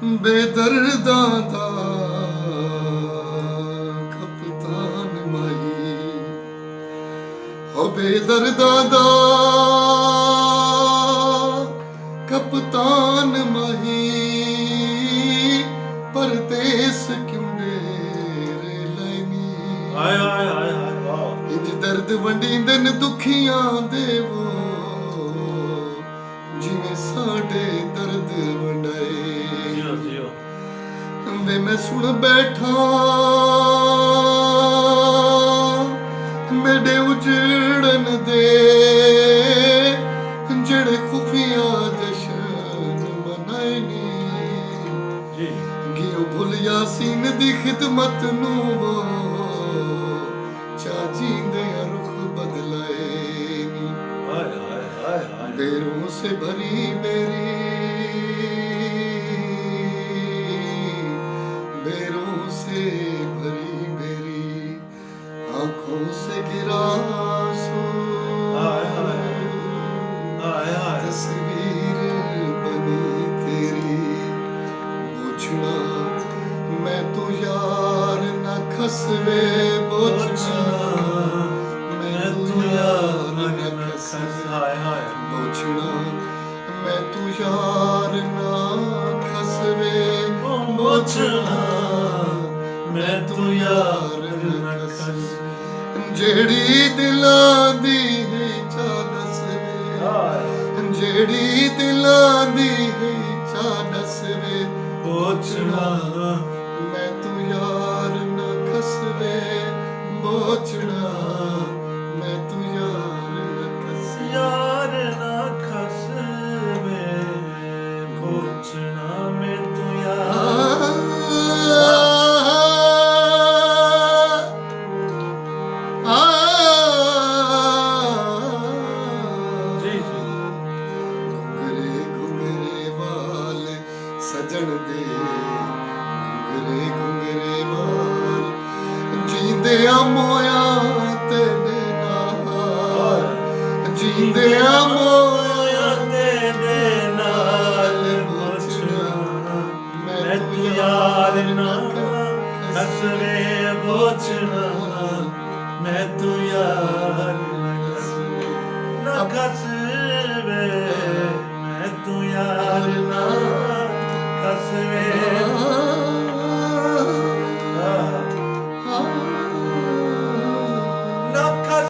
ਬੇਦਰਦਾਂ ਦਾ ਕਪਤਾਨ ਮਾਈ, ਹੋ ਬੇਦਰਦਾਂ ਦਾ ਕਪਤਾਨ ਮਾਹੀ, ਪਰਦੇਸ ਕਿਉਂਡੇ ਲੈਨੀ। ਹਾਏ ਹਾਏ ਹਾਏ ਹਾਏ ਵਾਹ। ਇੰਜ ਦਰਦ ਵੰਡੀਂਦੇ ਨੇ ਦੁਖੀਆਂ ਦੇ ਵੋ, ਜਿਵੇਂ ਸਾਡੇ ਦਰਦ ਵੰਡਾਏ। ਜਿਓ ਜਿਓ ਵੇ ਮੈਂ ਸੁਣ ਬੈਠਾ ਮੇਰੇ ਉਜੜਨ ਦੇ, ਜਿਹੜੇ ਖੁਫੀਆ ਜਸ਼ਨ ਮਨਾਏ ਨੀ। ਜੀ ਗਿਓ ਭੁੱਲ ਯਾਸੀਨ ਦੀ ਖਿਦਮਤ ਨੂੰ ਵੋ, ਚਾਚੀਂਦੇ ਰੁਖ ਬਦਲਾਏ ਨੀ। ਹਾਏ ਹਾਏ ਹਾਏ ਹਾਏ। देरों से भरी मेरी, बेरों से भरी मेरी आंखों से गिरा आंसू। हाय हाय हाय हाय। तस्वीर बनी तेरी बोझना, मैं तो यार ना खसवे बोझना, मैं तो यार ना खसवे ਹਾਏ ਹਾਏ। बोझना, मैं तू यार ना खसवे बोझना, मैं तू यार ना खसवे। जेड़ी दिलां दी है चा दसवे, जेड़ी दिलां दी है चा दसवे बोझना, मैं तू यार ना खसवे बोझना, मैं तू यार ना खसवे। यार ना खसवे बोझना, मैं तू यार। जी जी। घुंगरे घुंगरे वाल सजन दे, घुंगरे घुंगरे वाल जींदे मोया तेरे नाल, जींदे मोया तेरे नाल बोझना, मैं तू यार ना खसवे बोझना, मैं तू यार ना खसवे।